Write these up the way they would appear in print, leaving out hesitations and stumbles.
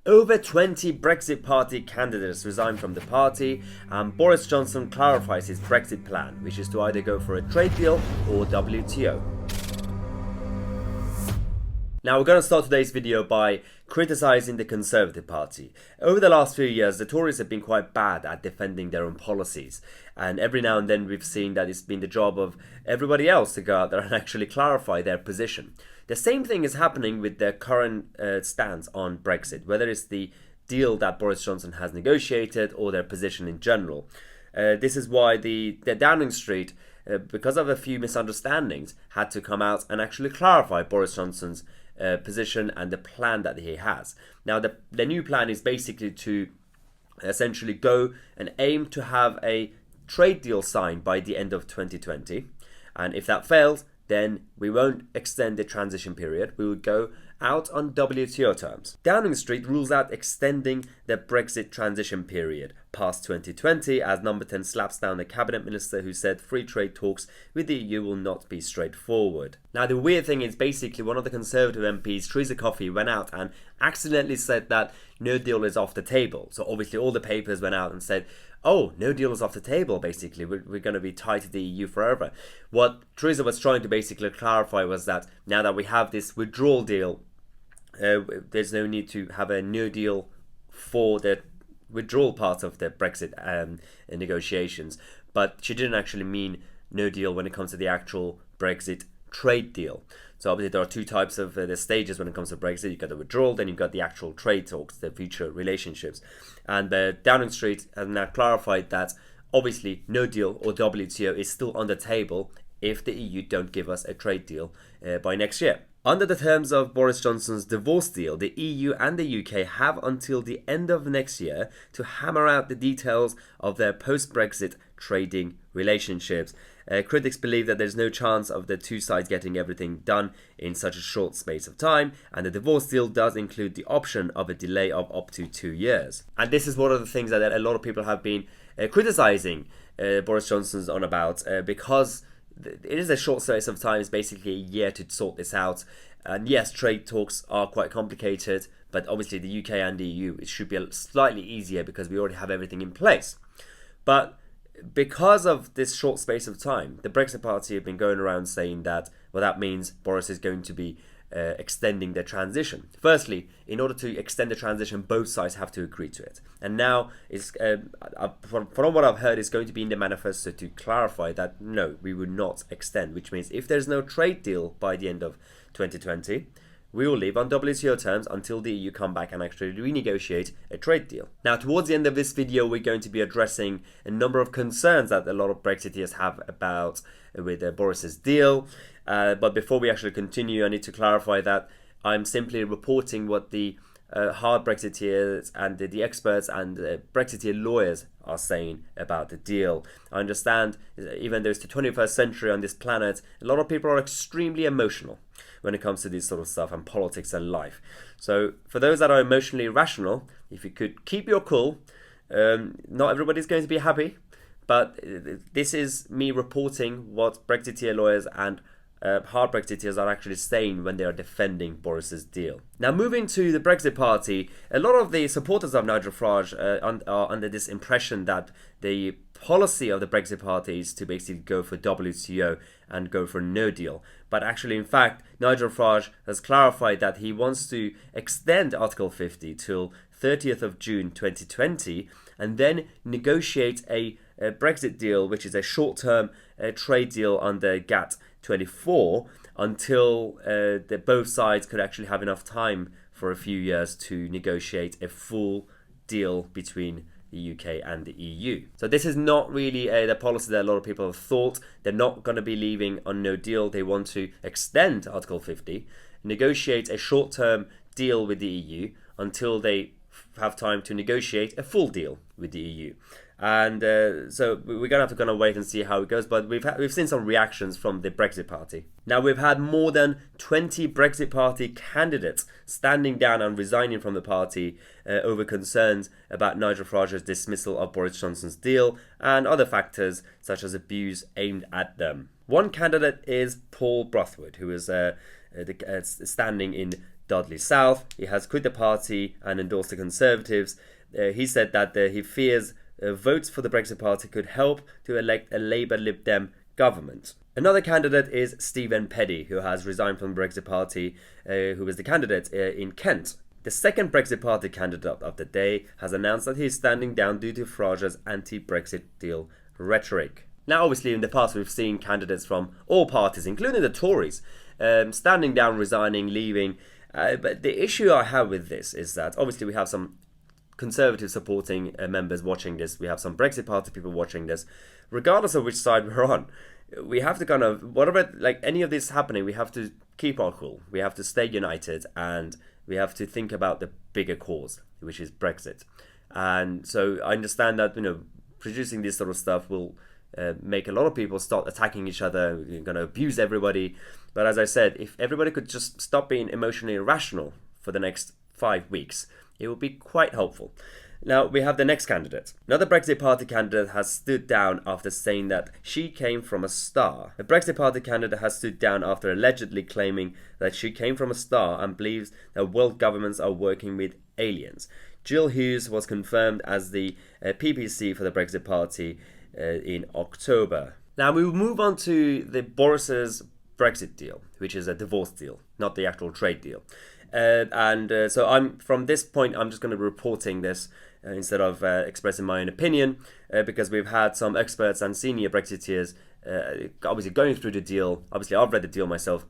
Over 20 Brexit Party candidates resign from the party, and Boris Johnson clarifies his Brexit plan, which is to either go for a trade deal or WTO. Now we're going to start today's video by criticising the Conservative Party. Over the last few years, the Tories have been quite bad at defending their own policies, and every now and then we've seen that it's been the job of everybody else to go out there and actually clarify their position. The same thing is happening with their current stance on Brexit, whether it's the deal that Boris Johnson has negotiated or their position in general. This is why the Downing Street, because of a few misunderstandings, had to come out and actually clarify Boris Johnson's position and the plan that he has. Now the new plan is basically to essentially go and aim to have a trade deal signed by the end of 2020, and if that fails, then we won't extend the transition period. We would go out on WTO terms. Downing Street rules out extending the Brexit transition period past 2020 as Number 10 slaps down the cabinet minister who said free trade talks with the EU will not be straightforward. Now the weird thing is basically one of the Conservative MPs, Tousi, went out and accidentally said that no deal is off the table. So obviously all the papers went out and said, oh, no deal is off the table, basically. We're going to be tied to the EU forever. What Tousi was trying to basically clarify was that now that we have this withdrawal deal, there's no need to have a no deal for the withdrawal part of the Brexit negotiations. But she didn't actually mean no deal when it comes to the actual Brexit trade deal. So obviously there are two types of the stages when it comes to Brexit. You've got the withdrawal, then you've got the actual trade talks, the future relationships. And Downing Street has now clarified that obviously no deal or WTO is still on the table if the EU don't give us a trade deal by next year. Under the terms of Boris Johnson's divorce deal, the EU and the UK have until the end of next year to hammer out the details of their post-Brexit trading relationships. Critics believe that there's no chance of the two sides getting everything done in such a short space of time, and the divorce deal does include the option of a delay of up to 2 years. And this is one of the things that a lot of people have been criticising Boris Johnson's on about, because it is a short space of time. It's basically a year to sort this out. And yes, trade talks are quite complicated, but obviously the UK and the EU, it should be slightly easier because we already have everything in place. But because of this short space of time, the Brexit Party have been going around saying that, well, that means Boris is going to be extending the transition. Firstly, in order to extend the transition, both sides have to agree to it. And now, from what I've heard, it's going to be in the manifesto to clarify that no, we would not extend, which means if there's no trade deal by the end of 2020, we will leave on WTO terms until the EU come back and actually renegotiate a trade deal. Now, towards the end of this video, we're going to be addressing a number of concerns that a lot of Brexiteers have about with Boris's deal. But before we actually continue, I need to clarify that I'm simply reporting what the hard Brexiteers and the experts and Brexiteer lawyers are saying about the deal. I understand, even though it's the 21st century on this planet, a lot of people are extremely emotional when it comes to this sort of stuff and politics and life. So for those that are emotionally rational, if you could keep your cool, not everybody's going to be happy, but this is me reporting what Brexiteer lawyers and hard Brexiteers are actually saying when they are defending Boris's deal. Now, moving to the Brexit Party, a lot of the supporters of Nigel Farage are under this impression that the policy of the Brexit Party is to basically go for WTO and go for no deal. But actually, in fact, Nigel Farage has clarified that he wants to extend Article 50 till 30th of June 2020 and then negotiate a Brexit deal, which is a short-term trade deal under GAAT 24 until both sides could actually have enough time for a few years to negotiate a full deal between the UK and the EU. So this is not really the policy that a lot of people have thought. They're not going to be leaving on no deal. They want to extend Article 50, negotiate a short-term deal with the EU until they have time to negotiate a full deal with the EU. And so we're going to have to wait and see how it goes. But we've seen some reactions from the Brexit Party. Now, we've had more than 20 Brexit Party candidates standing down and resigning from the party over concerns about Nigel Farage's dismissal of Boris Johnson's deal and other factors such as abuse aimed at them. One candidate is Paul Bruthwood, who is standing in Dudley South. He has quit the party and endorsed the Conservatives. He said that he fears votes for the Brexit Party could help to elect a Labour Lib Dem government. Another candidate is Stephen Petty, who has resigned from the Brexit Party, who was the candidate in Kent. The second Brexit Party candidate of the day has announced that he is standing down due to Farage's anti-Brexit deal rhetoric. Now, obviously, in the past, we've seen candidates from all parties, including the Tories, standing down, resigning, leaving. But the issue I have with this is that, obviously, we have some Conservative supporting members watching this. We have some Brexit Party people watching this. Regardless of which side we're on, we have to kind of, whatever, like any of this happening, we have to keep our cool. We have to stay united, and we have to think about the bigger cause, which is Brexit. And so I understand that, producing this sort of stuff will make a lot of people start attacking each other. You're going to abuse everybody. But as I said, if everybody could just stop being emotionally irrational for the next 5 weeks, it would be quite helpful. Now, we have the next candidate. Another Brexit Party candidate has stood down after saying that she came from a star. The Brexit Party candidate has stood down after allegedly claiming that she came from a star and believes that world governments are working with aliens. Jill Hughes was confirmed as the PPC for the Brexit Party in October. Now, we will move on to the Boris's Brexit deal, which is a divorce deal, not the actual trade deal. So I'm from this point, I'm just going to be reporting this instead of expressing my own opinion, because we've had some experts and senior Brexiteers obviously going through the deal. Obviously, I've read the deal myself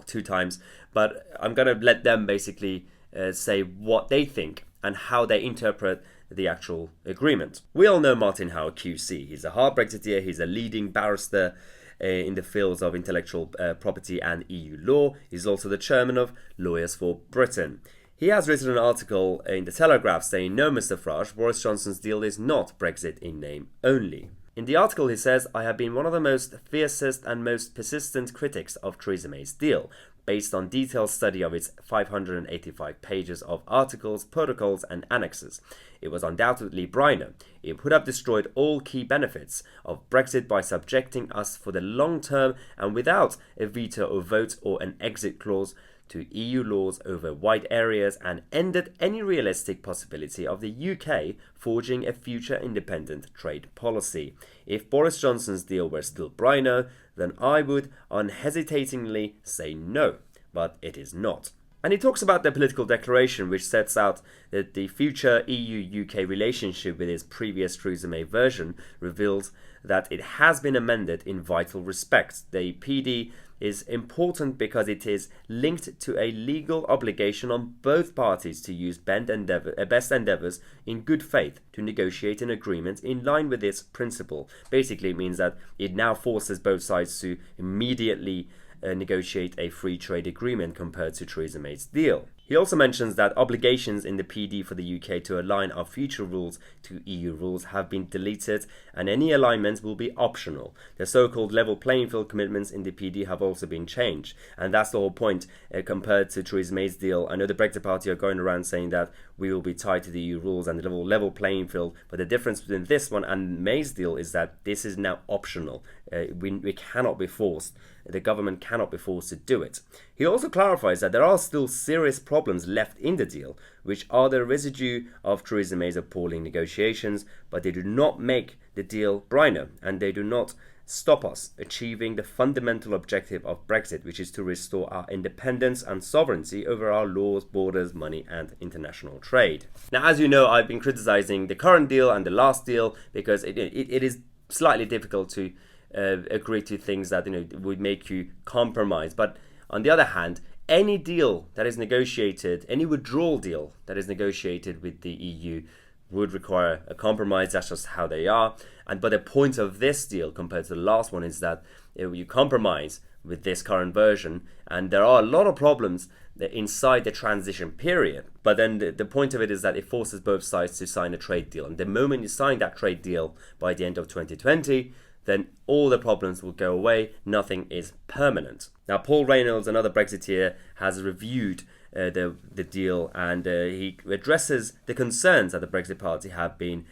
2 times, but I'm going to let them basically say what they think and how they interpret the actual agreement. We all know Martin Howard QC. He's a hard Brexiteer. He's a leading barrister in the fields of intellectual property and EU law. He's also the chairman of Lawyers for Britain. He has written an article in The Telegraph saying, "No, Mr. Farage, Boris Johnson's deal is not Brexit in name only." In the article, he says, "I have been one of the most fiercest and most persistent critics of Theresa May's deal, based on detailed study of its 585 pages of articles, protocols and annexes. It was undoubtedly Briner. It would have destroyed all key benefits of Brexit by subjecting us for the long term and without a veto or vote or an exit clause to EU laws over wide areas, and ended any realistic possibility of the UK forging a future independent trade policy. If Boris Johnson's deal were still Briner, then I would unhesitatingly say no, but it is not." And he talks about the political declaration, which sets out that the future EU-UK relationship with its previous Theresa May version reveals that it has been amended in vital respects. The PD is important because it is linked to a legal obligation on both parties to use best endeavours in good faith to negotiate an agreement in line with this principle. Basically, it means that it now forces both sides to immediately negotiate a free trade agreement compared to Theresa May's deal. He also mentions that obligations in the PD for the UK to align our future rules to EU rules have been deleted, and any alignment will be optional. The so-called level playing field commitments in the PD have also been changed, and that's the whole point compared to Theresa May's deal. I know the Brexit Party are going around saying that we will be tied to the EU rules and the level playing field, but the difference between this one and May's deal is that this is now optional. We cannot be forced. The government cannot be forced to do it. He also clarifies that there are still serious problems left in the deal, which are the residue of Theresa May's appalling negotiations, but they do not make the deal Briner, and they do not stop us achieving the fundamental objective of Brexit, which is to restore our independence and sovereignty over our laws, borders, money and international trade. Now, as you know, I've been criticizing the current deal and the last deal because it is slightly difficult to agree to things that would make you compromise. But on the other hand, any deal that is negotiated, any withdrawal deal that is negotiated with the EU would require a compromise. That's just how they are. But the point of this deal compared to the last one is that you compromise with this current version, and there are a lot of problems inside the transition period. But then the point of it is that it forces both sides to sign a trade deal, and the moment you sign that trade deal by the end of 2020, then all the problems will go away. Nothing is permanent. Now, Paul Reynolds, another Brexiteer, has reviewed the deal, and he addresses the concerns that the Brexit Party have been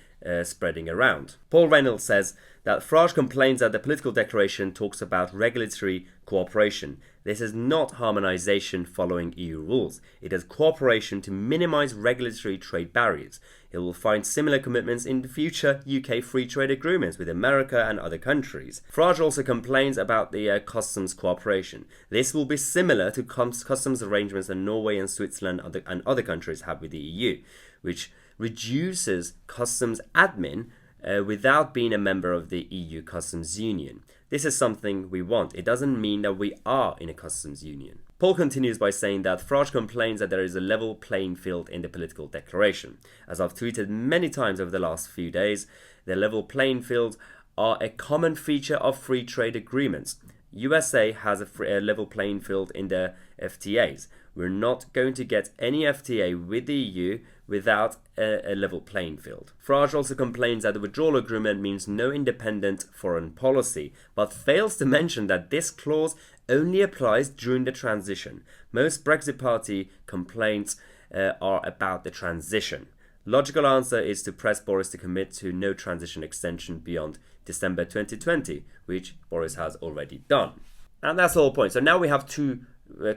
spreading around. Paul Reynolds says that Farage complains that the political declaration talks about regulatory cooperation. This is not harmonization following EU rules. It is cooperation to minimize regulatory trade barriers. It will find similar commitments in the future UK free trade agreements with America and other countries. Farage also complains about the customs cooperation. This will be similar to customs arrangements that Norway and Switzerland and other countries have with the EU, which reduces customs admin without being a member of the EU customs union. This is something we want. It doesn't mean that we are in a customs union. Paul continues by saying that Farage complains that there is a level playing field in the political declaration. As I've tweeted many times over the last few days, the level playing fields are a common feature of free trade agreements. USA has a level playing field in their FTAs. We're not going to get any FTA with the EU without a level playing field. Farage also complains that the withdrawal agreement means no independent foreign policy, but fails to mention that this clause only applies during the transition. Most Brexit Party complaints are about the transition. Logical answer is to press Boris to commit to no transition extension beyond December 2020, which Boris has already done. And that's the whole point. So now we have two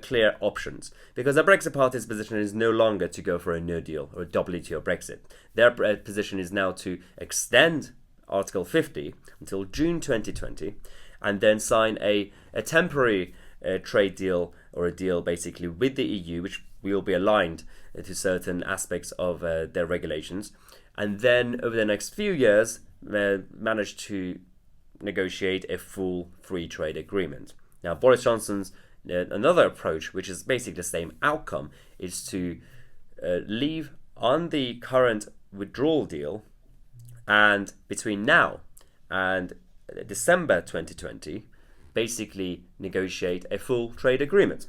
clear options, because the Brexit Party's position is no longer to go for a no deal or a WTO Brexit. Their position is now to extend Article 50 until June 2020 and then sign a temporary trade deal, or a deal basically with the EU, which will be aligned to certain aspects of their regulations, and then over the next few years manage to negotiate a full free trade agreement. Now, Boris Johnson's another approach, which is basically the same outcome, is to leave on the current withdrawal deal, and between now and December 2020 basically negotiate a full trade agreement.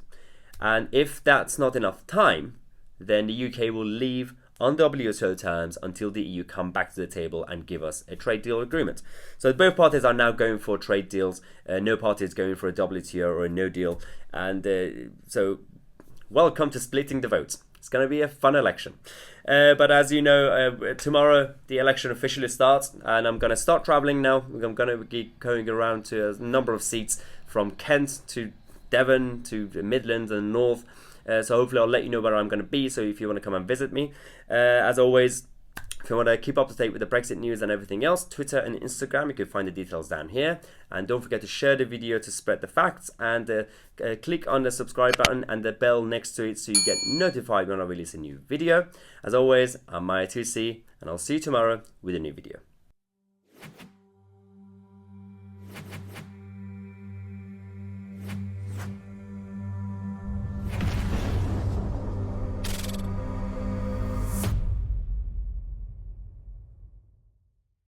And if that's not enough time, then the UK will leave on WTO terms until the EU come back to the table and give us a trade deal agreement. So both parties are now going for trade deals. No party is going for a WTO or a no deal. And so welcome to splitting the votes. It's going to be a fun election. But as you know, tomorrow the election officially starts, and I'm going to start traveling now. I'm going to be going around to a number of seats from Kent to Devon to the Midlands and North. So hopefully I'll let you know where I'm going to be, so if you want to come and visit me. As always, if you want to keep up to date with the Brexit news and everything else, Twitter and Instagram, you can find the details down here. And don't forget to share the video to spread the facts, and click on the subscribe button and the bell next to it so you get notified when I release a new video. As always, I'm Tousi, and I'll see you tomorrow with a new video.